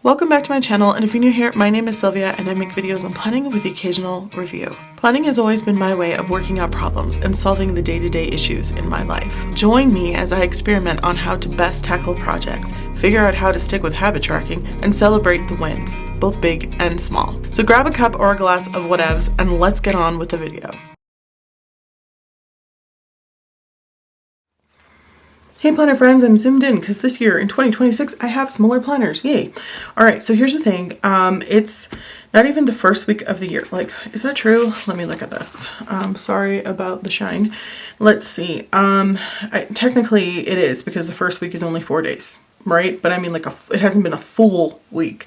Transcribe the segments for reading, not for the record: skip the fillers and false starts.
Welcome back to my channel, and if you're new here, my name is Sylvia and I make videos on planning with the occasional review. Planning has always been my way of working out problems and solving the day-to-day issues in my life. Join me as I experiment on how to best tackle projects, figure out how to stick with habit tracking, and celebrate the wins, both big and small. So grab a cup or a glass of whatevs and let's get on with the video. Hey planner friends, I'm zoomed in because this year in 2026 I have smaller planners. Yay. Alright, so here's the thing. It's not even the first week of the year. Like, is that true? Let me look at this. Sorry about the shine. Let's see. Technically it is because the first week is only 4 days, right? But I mean, like, it hasn't been a full week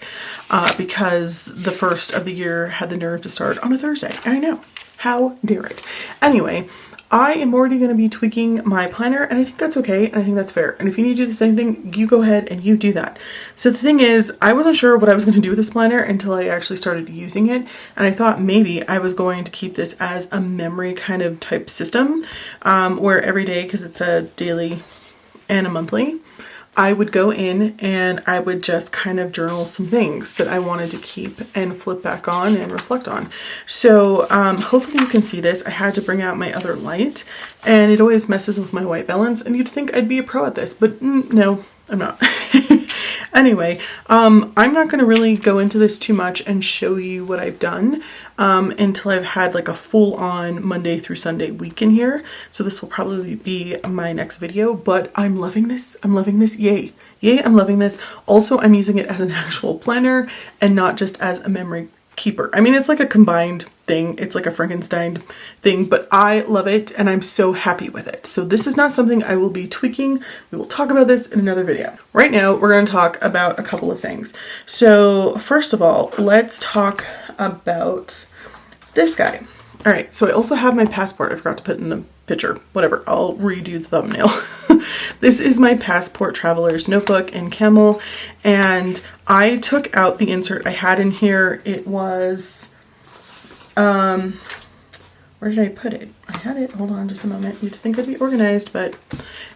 because the first of the year had the nerve to start on a Thursday. I know. How dare it? Anyway, I am already going to be tweaking my planner, and I think that's okay, and I think that's fair. And if you need to do the same thing, you go ahead and you do that. So the thing is, I wasn't sure what I was going to do with this planner until I actually started using it, and I thought maybe I was going to keep this as a memory kind of type system, where every day, because it's a daily and a monthly, I would go in and I would just kind of journal some things that I wanted to keep and flip back on and reflect on. So hopefully you can see this. I had to bring out my other light, and it always messes with my white balance, and you'd think I'd be a pro at this, but no, I'm not. Anyway, I'm not going to really go into this too much and show you what I've done until I've had like a full-on Monday through Sunday week in here. So this will probably be my next video, but I'm loving this. I'm loving this. Yay. Yay, I'm loving this. Also, I'm using it as an actual planner and not just as a memory keeper. I mean, it's like a combined thing. It's like a Frankenstein thing, but I love it and I'm so happy with it. So this is not something I will be tweaking. We will talk about this in another video. Right now, we're going to talk about a couple of things. So first of all, let's talk about this guy. All right, so I also have my passport. I forgot to put in the picture. Whatever, I'll redo the thumbnail. This is my Passport Traveler's Notebook in Camel, and I took out the insert I had in here. It was, where did I put it? I had it, hold on just a moment. You'd think I'd be organized, but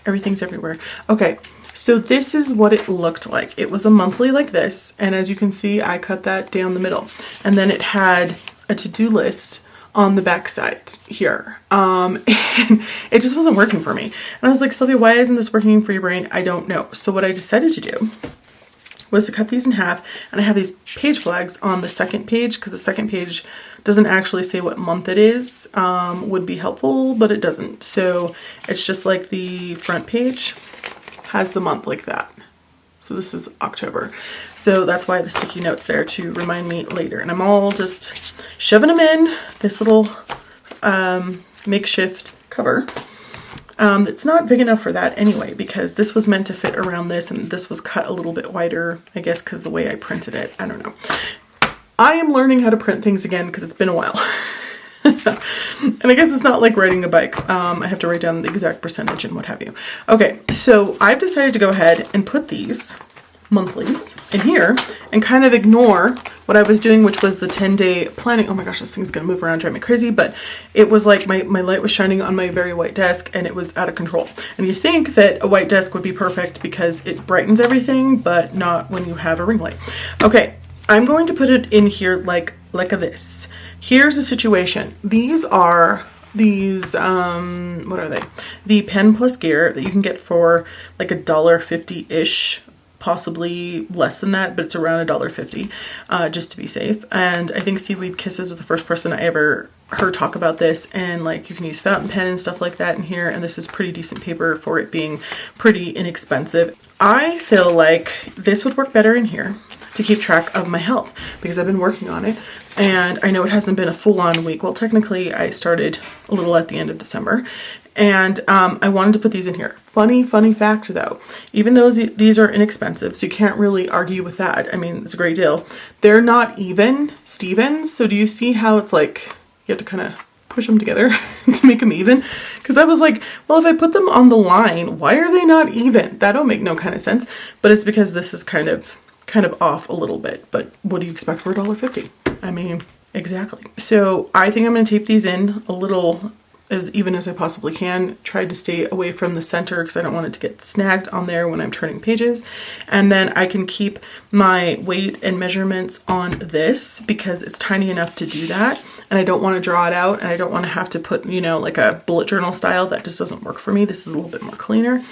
everything's everywhere. Okay, so this is what it looked like. It was a monthly like this, and as you can see, I cut that down the middle. And then it had a to-do list on the back side here. And it just wasn't working for me. And I was like, Sylvia, why isn't this working for your brain? I don't know. So what I decided to do was to cut these in half, and I have these page flags on the second page because the second page doesn't actually say what month it is. Would be helpful, but it doesn't. So it's just like the front page has the month like that. So this is October. So that's why the sticky note's there to remind me later. And I'm all just shoving them in this little makeshift cover. It's not big enough for that anyway, because this was meant to fit around this, and this was cut a little bit wider, I guess, because the way I printed it. I don't know. I am learning how to print things again because it's been a while. And I guess it's not like riding a bike. I have to write down the exact percentage and what have you. Okay, so I've decided to go ahead and put these monthlies in here and kind of ignore what I was doing, which was the 10-day planning. Oh my gosh, this thing's gonna move around, drive me crazy, but it was like my light was shining on my very white desk and it was out of control. And you think that a white desk would be perfect because it brightens everything, but not when you have a ring light. Okay, I'm going to put it in here like this. Here's the situation. These are what are they? The Pen Plus Gear that you can get for like $1.50-ish, possibly less than that, but it's around $1.50, just to be safe. And I think Seaweed Kisses was the first person I ever heard talk about this, and like you can use fountain pen and stuff like that in here, and this is pretty decent paper for it being pretty inexpensive. I feel like this would work better in here to keep track of my health because I've been working on it, and I know it hasn't been a full-on week. Well, technically I started a little at the end of December, and I wanted to put these in here. Funny fact though, even though these are inexpensive, so you can't really argue with that. I mean, it's a great deal. They're not even Stevens, so do you see how it's like you have to kind of push them together to make them even? Because I was like, well, if I put them on the line, why are they not even? That don't make no kind of sense. But it's because this is kind of off a little bit. But what do you expect for $1.50? I mean, exactly. So I think I'm going to tape these in a little even as I possibly can. Tried to stay away from the center because I don't want it to get snagged on there when I'm turning pages. And then I can keep my weight and measurements on this because it's tiny enough to do that. And I don't want to draw it out, and I don't want to have to put, you know, like a bullet journal style. That just doesn't work for me. This is a little bit more cleaner.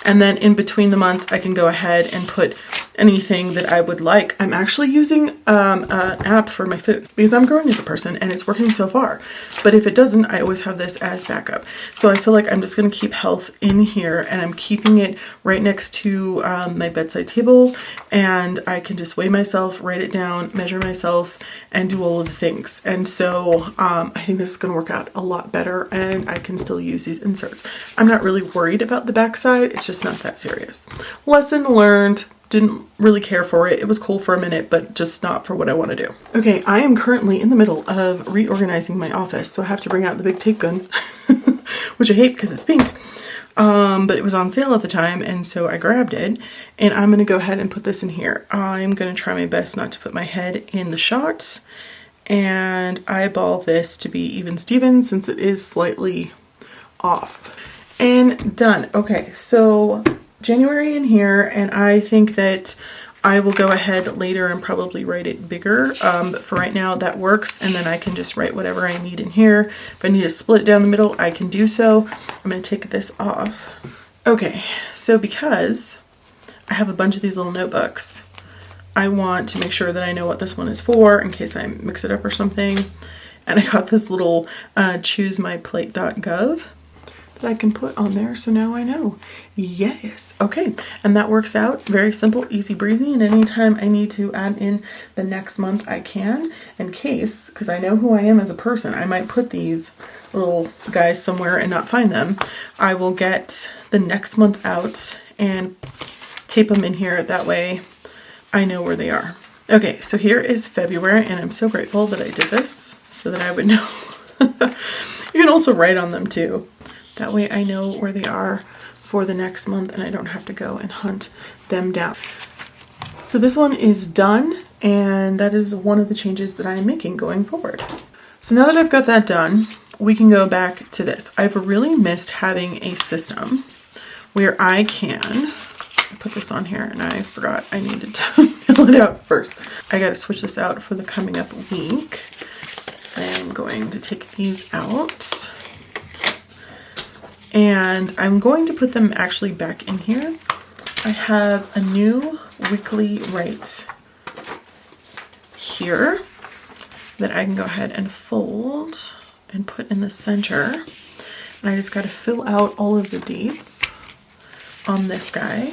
And then in between the months, I can go ahead and put anything that I would like. I'm actually using an app for my food because I'm growing as a person and it's working so far. But if it doesn't, I always have this as backup. So I feel like I'm just going to keep health in here, and I'm keeping it right next to my bedside table, and I can just weigh myself, write it down, measure myself, and do all of the things. And so I think this is going to work out a lot better, and I can still use these inserts. I'm not really worried about the backside. It's just not that serious. Lesson learned. Didn't really care for it. It was cool for a minute, but just not for what I want to do. Okay, I am currently in the middle of reorganizing my office, so I have to bring out the big tape gun, which I hate because it's pink. But it was on sale at the time, and so I grabbed it, and I'm going to go ahead and put this in here. I'm going to try my best not to put my head in the shots, and eyeball this to be even Steven since it is slightly off. And done. Okay, so January in here, and I think that I will go ahead later and probably write it bigger, but for right now that works, and then I can just write whatever I need in here. If I need to split it down the middle, I can do so. I'm going to take this off. Okay, so because I have a bunch of these little notebooks, I want to make sure that I know what this one is for in case I mix it up or something. And I got this little choosemyplate.gov that I can put on there, so now I know. Yes, okay, and that works out very simple, easy breezy, and anytime I need to add in the next month I can, in case, because I know who I am as a person, I might put these little guys somewhere and not find them. I will get the next month out and tape them in here, that way I know where they are. Okay, so here is February, and I'm so grateful that I did this so that I would know. You can also write on them too. That way I know where they are for the next month and I don't have to go and hunt them down. So this one is done, and that is one of the changes that I am making going forward. So now that I've got that done, we can go back to this. I've really missed having a system where I can put this on here, and I forgot I needed to fill it out first. I gotta switch this out for the coming up week. I'm going to take these out. And I'm going to put them actually back in here. I have a new weekly write here that I can go ahead and fold and put in the center. And I just got to fill out all of the dates on this guy.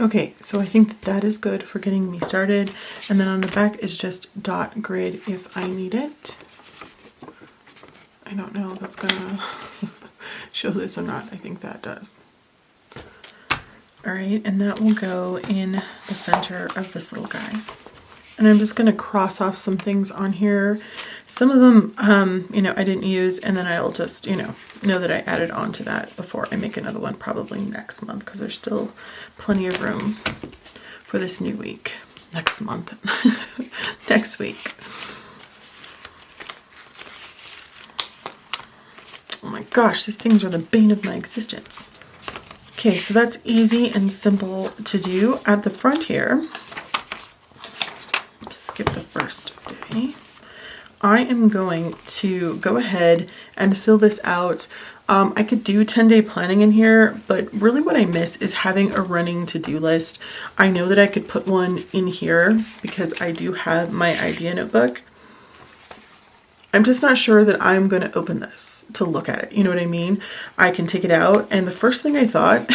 Okay, so I think that is good for getting me started. And then on the back is just dot grid if I need it. I don't know if that's gonna show this or not. I think that does. All right, and that will go in the center of this little guy. And I'm just gonna cross off some things on here. Some of them, I didn't use, and then I'll just, know that I added on to that before I make another one, probably next month, because there's still plenty of room for this new week. Next month. Next week. Oh my gosh, these things are the bane of my existence. Okay, so that's easy and simple to do. At the front here, skip the first day, I am going to go ahead and fill this out. I could do 10-day planning in here, but really what I miss is having a running to-do list. I know that I could put one in here because I do have my idea notebook. I'm just not sure that I'm going to open this to look at it. You know what I mean? I can take it out. And the first thing I thought,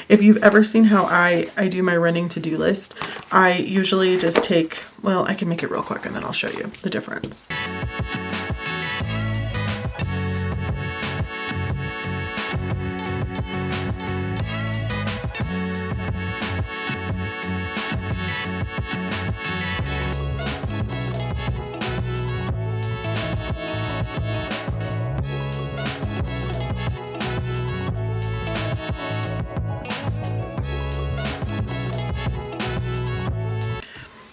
if you've ever seen how I do my running to-do list, I usually just take, well, I can make it real quick and then I'll show you the difference.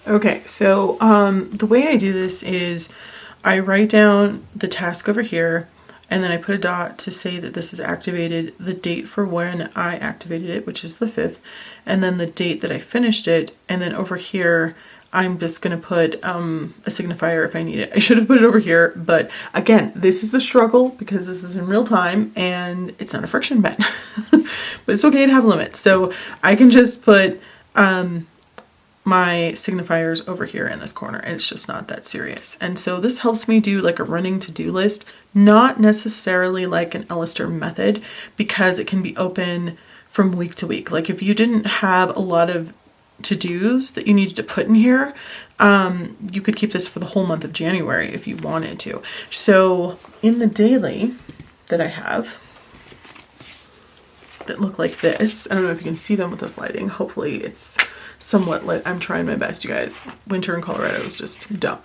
Okay, so the way I do this is I write down the task over here and then I put a dot to say that this is activated, the date for when I activated it, which is the 5th, and then the date that I finished it, and then over here I'm just going to put a signifier if I need it. I should have put it over here, but again, this is the struggle because this is in real time and it's not a friction bend. But it's okay to have limits. So I can just put my signifiers over here in this corner, and it's just not that serious. And so this helps me do like a running to-do list, not necessarily like an Ellister method, because it can be open from week to week. Like if you didn't have a lot of to-dos that you needed to put in here, you could keep this for the whole month of January if you wanted to. So in the daily that I have that look like this, I don't know if you can see them with this lighting, hopefully it's somewhat lit. I'm trying my best, you guys. Winter in Colorado is just dumb.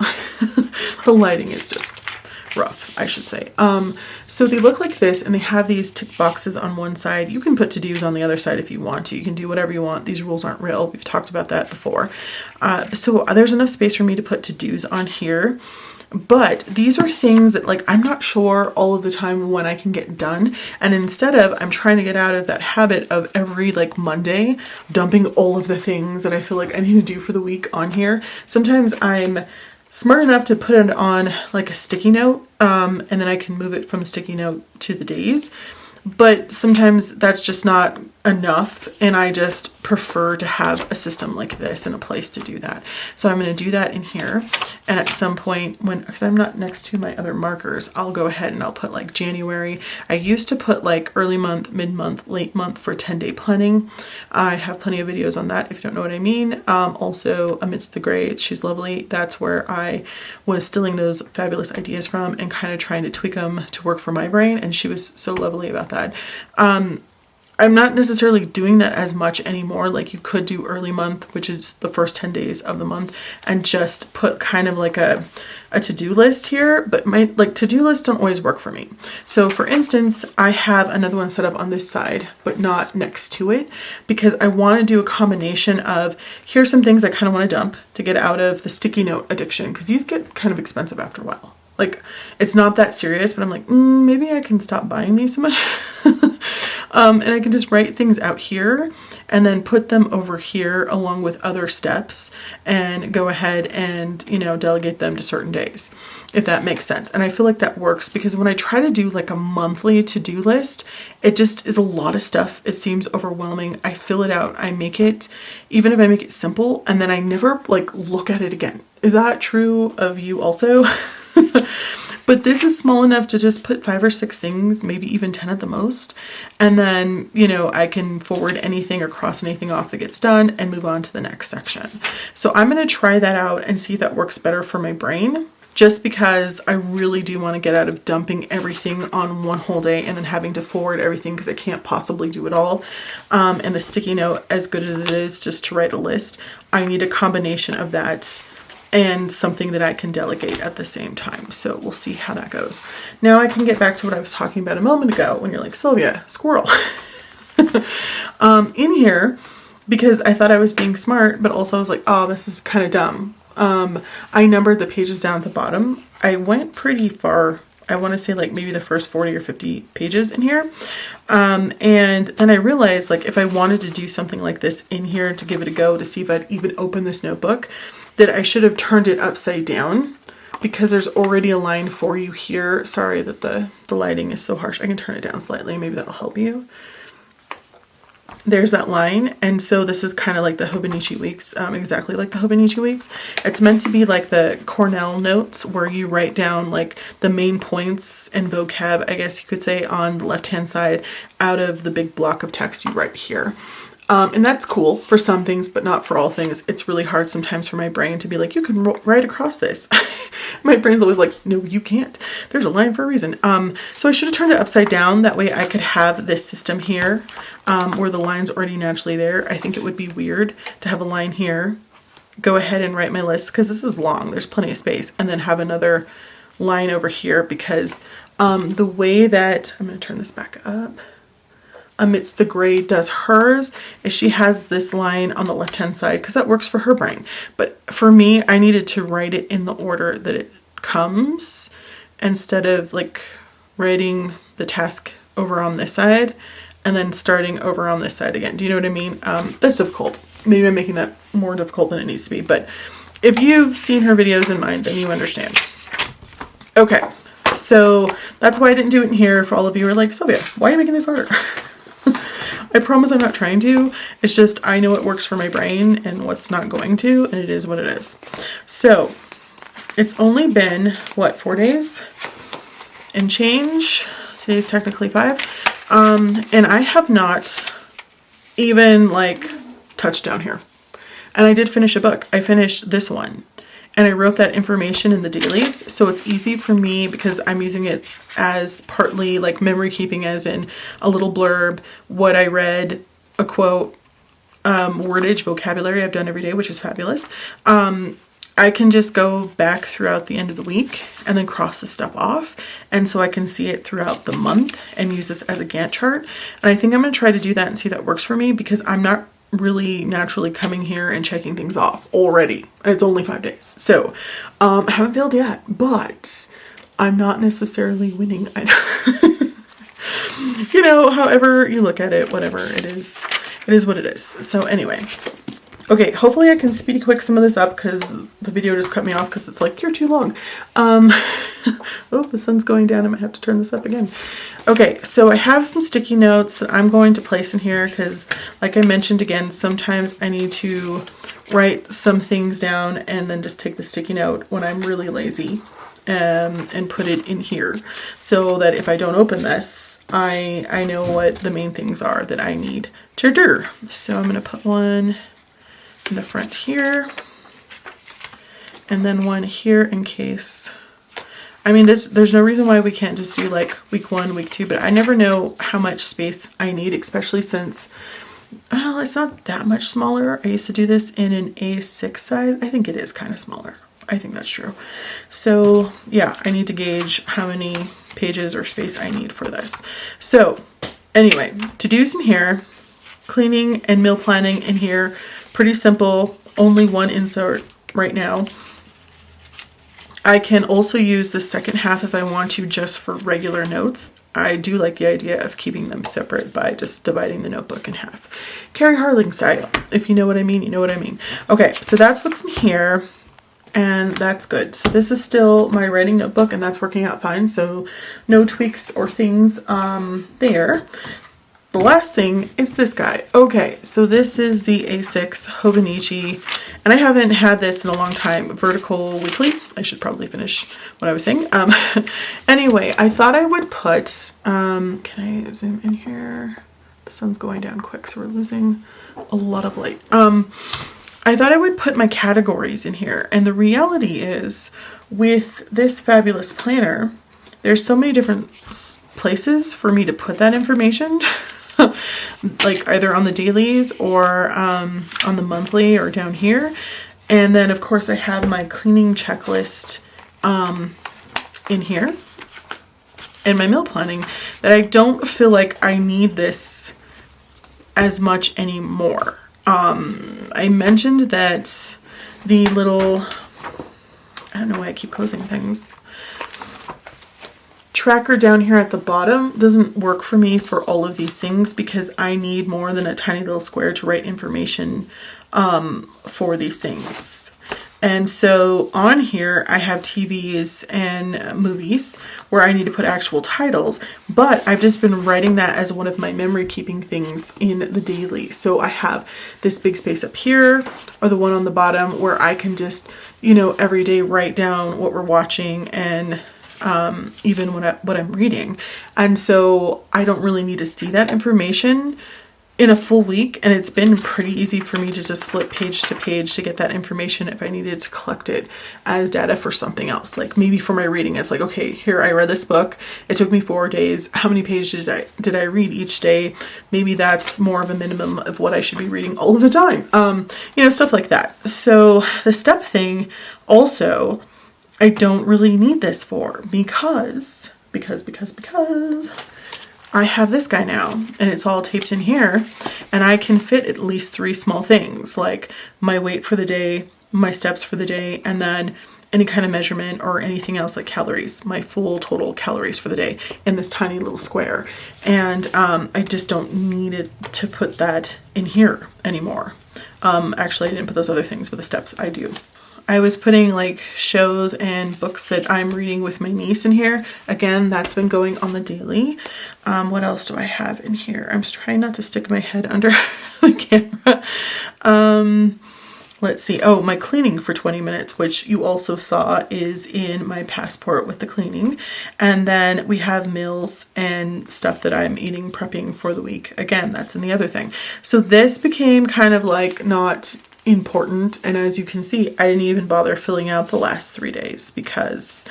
The lighting is just rough, I should say. So they look like this, and they have these tick boxes on one side. You can put to-dos on the other side if you want to. You can do whatever you want. These rules aren't real. We've talked about that before. So there's enough space for me to put to-dos on here. But these are things that like I'm not sure all of the time when I can get done, and instead of I'm trying to get out of that habit of every like Monday dumping all of the things that I feel like I need to do for the week on here. Sometimes I'm smart enough to put it on like a sticky note, and then I can move it from the sticky note to the days. But sometimes that's just not enough, and I just prefer to have a system like this and a place to do that. So I'm going to do that in here, and at some point because I'm not next to my other markers, I'll go ahead and I'll put like January. I used to put like early month, mid-month, late month for 10-day planning. I have plenty of videos on that if you don't know what I mean. Also Amidst the Gray, she's lovely. That's where I was stealing those fabulous ideas from and kind of trying to tweak them to work for my brain, and she was so lovely about that. I'm not necessarily doing that as much anymore. Like you could do early month, which is the first 10 days of the month, and just put kind of like a to-do list here, but my like to-do lists don't always work for me. So for instance, I have another one set up on this side, but not next to it, because I want to do a combination of here's some things I kind of want to dump to get out of the sticky note addiction, because these get kind of expensive after a while. Like it's not that serious, but I'm like, maybe I can stop buying these so much. And I can just write things out here and then put them over here along with other steps and go ahead and, you know, delegate them to certain days, if that makes sense. And I feel like that works because when I try to do like a monthly to-do list, it just is a lot of stuff. It seems overwhelming. I fill it out. I make it, even if I make it simple, and then I never like look at it again. Is that true of you also? But this is small enough to just put 5 or 6 things, maybe even 10 at the most. And then, you know, I can forward anything or cross anything off that gets done and move on to the next section. So I'm going to try that out and see if that works better for my brain, just because I really do want to get out of dumping everything on one whole day and then having to forward everything because I can't possibly do it all. And the sticky note, as good as it is just to write a list, I need a combination of that and something that I can delegate at the same time. So we'll see how that goes. Now I can get back to what I was talking about a moment ago when you're like, Sylvia, squirrel. In here, because I thought I was being smart, but also I was like, oh, this is kind of dumb. I numbered the pages down at the bottom. I went pretty far. I want to say like maybe the first 40 or 50 pages in here. And then I realized like if I wanted to do something like this in here to give it a go to see if I'd even open this notebook, that I should have turned it upside down because there's already a line for you here. Sorry that the lighting is so harsh. I can turn it down slightly. Maybe that'll help you. there's that line. And so this is kind of like the Hobonichi weeks, exactly like the Hobonichi weeks. It's meant to be like the Cornell notes where you write down like the main points and vocab, I guess you could say, on the left hand side out of the big block of text you write here. And that's cool for some things, but not for all things. It's really hard sometimes for my brain to be like, you can write across this. My brain's always like, no, you can't. There's a line for a reason. So I should have turned it upside down. That way I could have this system here where the line's already naturally there. I think it would be weird to have a line here, go ahead and write my list because this is long. There's plenty of space. And then have another line over here because the way that, I'm going to turn this back up. Amidst the Gray does hers is she has this line on the left hand side because that works for her brain. But for me, I needed to write it in the order that it comes instead of like writing the task over on this side and then starting over on this side again. Do you know what I mean? That's difficult. Maybe I'm making that more difficult than it needs to be, but if you've seen her videos in mine, then you understand. Okay, so that's why I didn't do it in here. For all of you who are like, Sylvia, why are you making this harder? I promise I'm not trying to. It's just I know it works for my brain and what's not going to, and it is what it is. So it's only been, what, 4 days and change? Today's technically 5. And I have not even like touched down here. And I did finish a book. I finished this one. And I wrote that information in the dailies, so it's easy for me because I'm using it as partly like memory keeping, as in a little blurb, what I read, a quote, wordage, vocabulary I've done every day, which is fabulous. I can just go back throughout the end of the week and then cross this stuff off. And so I can see it throughout the month and use this as a Gantt chart. And I think I'm going to try to do that and see if that works for me because I'm not really naturally coming here and checking things off already. And it's only 5 days. So I haven't failed yet, but I'm not necessarily winning either. You know, however you look at it, whatever it is what it is. So anyway, okay, hopefully I can speedy quick some of this up because the video just cut me off because it's like, you're too long. Oh, the sun's going down. I might have to turn this up again. Okay, so I have some sticky notes that I'm going to place in here because, like I mentioned again, sometimes I need to write some things down and then just take the sticky note when I'm really lazy and put it in here so that if I don't open this, I know what the main things are that I need to do. So I'm going to put one in the front here and then one here in case. I mean, there's no reason why we can't just do like week 1, week 2, but I never know how much space I need, especially since, well, it's not that much smaller. I used to do this in an A6 size. I think it is kind of smaller. I think that's true. So yeah, I need to gauge how many pages or space I need for this. So anyway, to-dos in here, cleaning and meal planning in here, pretty simple, only one insert right now. I can also use the second half if I want to just for regular notes. I do like the idea of keeping them separate by just dividing the notebook in half. Carrie Harling style. If you know what I mean, you know what I mean. Okay, so that's what's in here. And that's good. So this is still my writing notebook and that's working out fine. So no tweaks or things there. The last thing is this guy. Okay, so this is the A6 Hobonichi, and I haven't had this in a long time. Vertical Weekly. I should probably finish what I was saying. Anyway, I thought I would put, can I zoom in here? The sun's going down quick, so we're losing a lot of light. I thought I would put my categories in here, and the reality is, with this fabulous planner, there's so many different places for me to put that information. Like either on the dailies or on the monthly or down here. And then of course I have my cleaning checklist in here and my meal planning that I don't feel like I need this as much anymore. I mentioned that the little, I don't know why I keep closing things, tracker down here at the bottom doesn't work for me for all of these things because I need more than a tiny little square to write information for these things. And so on here, I have TVs and movies where I need to put actual titles, but I've just been writing that as one of my memory keeping things in the daily. So I have this big space up here, or the one on the bottom, where I can just, you know, every day write down what we're watching and even what I'm reading. And so I don't really need to see that information in a full week, and it's been pretty easy for me to just flip page to page to get that information if I needed to collect it as data for something else. Like maybe for my reading, it's like, okay, here I read this book. It took me 4 days. How many pages did I read each day? Maybe that's more of a minimum of what I should be reading all of the time. You know, stuff like that. So the step thing also, I don't really need this for because I have this guy now, and it's all taped in here, and I can fit at least 3 small things, like my weight for the day, my steps for the day, and then any kind of measurement or anything else like calories, my full total calories for the day in this tiny little square. And I just don't need it to put that in here anymore. Actually, I didn't put those other things, but the steps I do. I was putting like shows and books that I'm reading with my niece in here. Again, that's been going on the daily. What else do I have in here? I'm just trying not to stick my head under the camera. Let's see. Oh, my cleaning for 20 minutes, which you also saw is in my passport with the cleaning. And then we have meals and stuff that I'm eating, prepping for the week. Again, that's in the other thing. So this became kind of like not important, and as you can see, I didn't even bother filling out the last 3 days because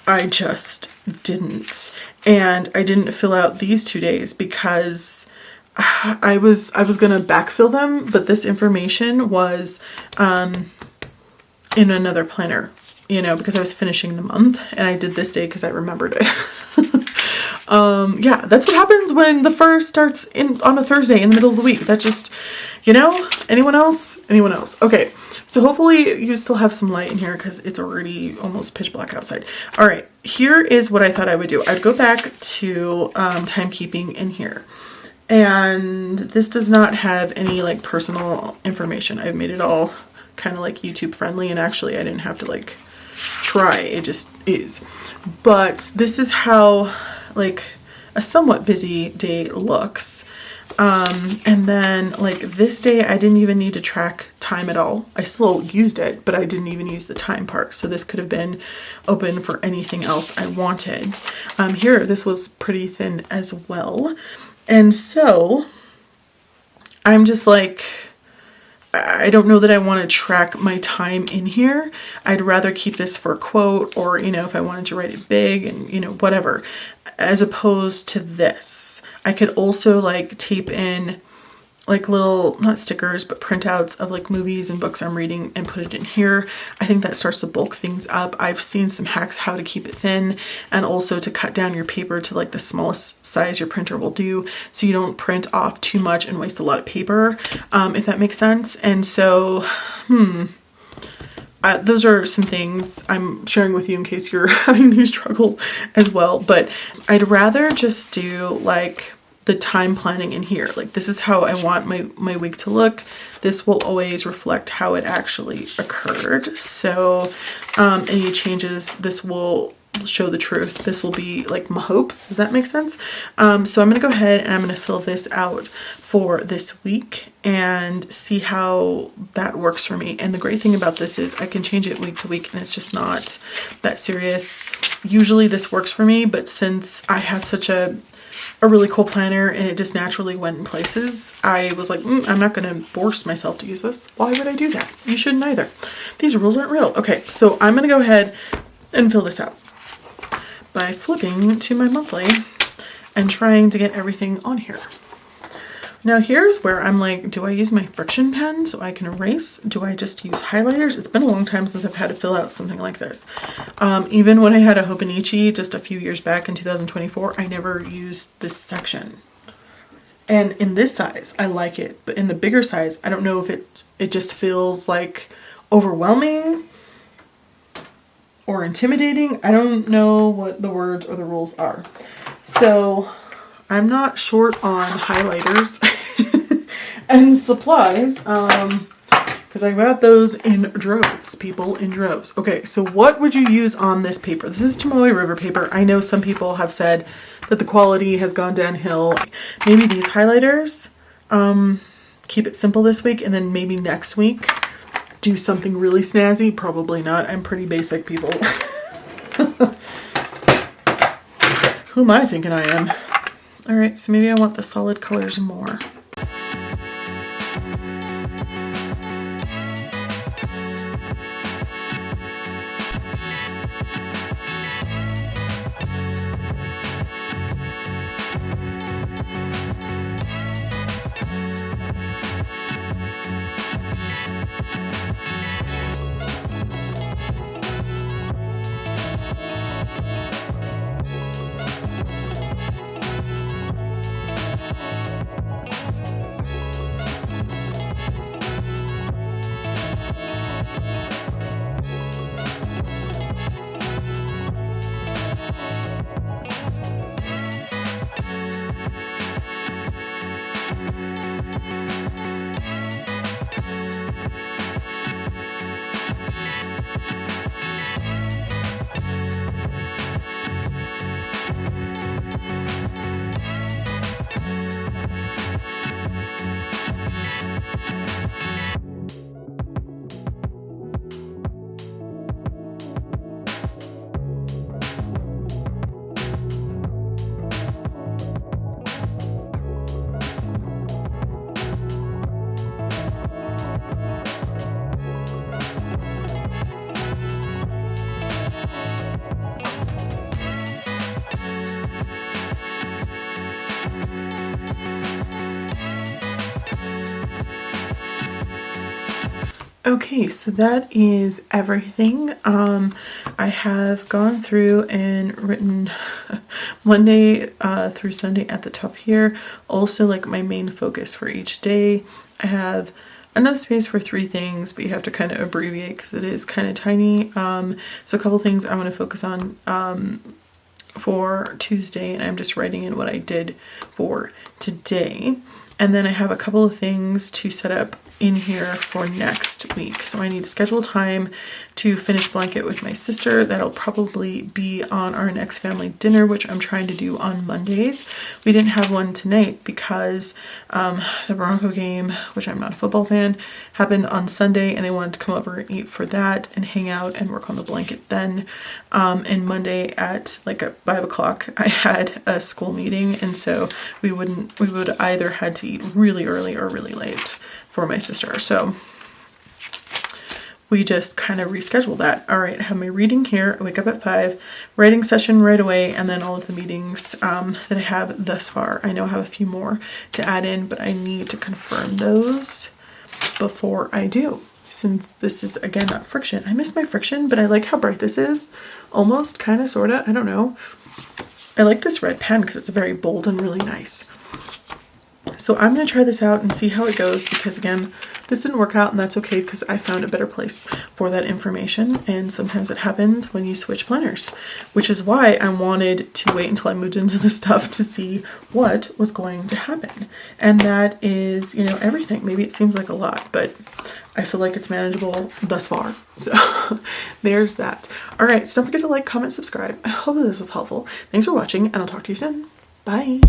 I just didn't. And I didn't fill out these 2 days because I was gonna backfill them, but this information was in another planner, you know, because I was finishing the month, and I did this day because I remembered it. Yeah, that's what happens when the first starts on a Thursday in the middle of the week. That just, you know, anyone else? Anyone else? Okay, so hopefully you still have some light in here because it's already almost pitch black outside. All right, here is what I thought I would do. I'd go back to timekeeping in here. And this does not have any like personal information. I've made it all kind of like YouTube friendly, and actually I didn't have to like try, it just is. But this is how like a somewhat busy day looks. And then like this day, I didn't even need to track time at all. I still used it, but I didn't even use the time part. So this could have been open for anything else I wanted. Here, this was pretty thin as well. And so I'm just like, I don't know that I want to track my time in here. I'd rather keep this for a quote, or, you know, if I wanted to write it big and, you know, whatever, as opposed to this. I could also like tape in like little, not stickers, but printouts of like movies and books I'm reading and put it in here. I think that starts to bulk things up. I've seen some hacks how to keep it thin, and also to cut down your paper to like the smallest size your printer will do, so you don't print off too much and waste a lot of paper, if that makes sense. And so, those are some things I'm sharing with you in case you're having these struggles as well. But I'd rather just do like the time planning in here. Like, this is how I want my week to look. This will always reflect how it actually occurred. So any changes, this will show the truth. This will be like my hopes. Does that make sense? So I'm going to go ahead and I'm going to fill this out for this week and see how that works for me. And the great thing about this is I can change it week to week, and it's just not that serious. Usually this works for me, but since I have such a really cool planner and it just naturally went in places, I was like, I'm not going to force myself to use this. Why would I do that? You shouldn't either. These rules aren't real. Okay, so I'm going to go ahead and fill this out by flipping to my monthly and trying to get everything on here. Now here's where I'm like, do I use my friction pen so I can erase? Do I just use highlighters? It's been a long time since I've had to fill out something like this. Even when I had a Hobonichi just a few years back in 2024, I never used this section. And in this size, I like it. But in the bigger size, I don't know if it just feels like overwhelming or intimidating. I don't know what the words or the rules are. So I'm not short on highlighters and supplies, because I got those in droves, people, in droves. Okay, so what would you use on this paper? This is Tomoe River paper. I know some people have said that the quality has gone downhill. Maybe these highlighters, keep it simple this week, and then maybe next week do something really snazzy. Probably not. I'm pretty basic, people. Who am I thinking I am? All right, so maybe I want the solid colors more. Okay, so that is everything. I have gone through and written Monday through Sunday at the top here. Also, like my main focus for each day. I have enough space for 3 things, but you have to kind of abbreviate because it is kind of tiny. So a couple things I want to focus on for Tuesday, and I'm just writing in what I did for today. And then I have a couple of things to set up in here for next week. So I need to schedule time to finish blanket with my sister. That'll probably be on our next family dinner, which I'm trying to do on Mondays. We didn't have one tonight because the Bronco game, which I'm not a football fan, happened on Sunday, and they wanted to come over and eat for that and hang out and work on the blanket then. And Monday at like at 5 o'clock, I had a school meeting, and so we would either had to eat really early or really late for my sister. So we just kind of rescheduled that. All right, I have my reading here. I wake up at 5, writing session right away, and then all of the meetings that I have thus far. I know I have a few more to add in, but I need to confirm those before I do, since this is, again, not friction. I miss my friction, but I like how bright this is. Almost, kind of, sort of, I don't know. I like this red pen because it's very bold and really nice. So I'm going to try this out and see how it goes, because again, this didn't work out, and that's okay because I found a better place for that information, and sometimes it happens when you switch planners, which is why I wanted to wait until I moved into the stuff to see what was going to happen. And that is, you know, everything. Maybe it seems like a lot, but I feel like it's manageable thus far. So there's that. All right, so don't forget to like, comment, subscribe. I hope that this was helpful. Thanks for watching, and I'll talk to you soon. Bye.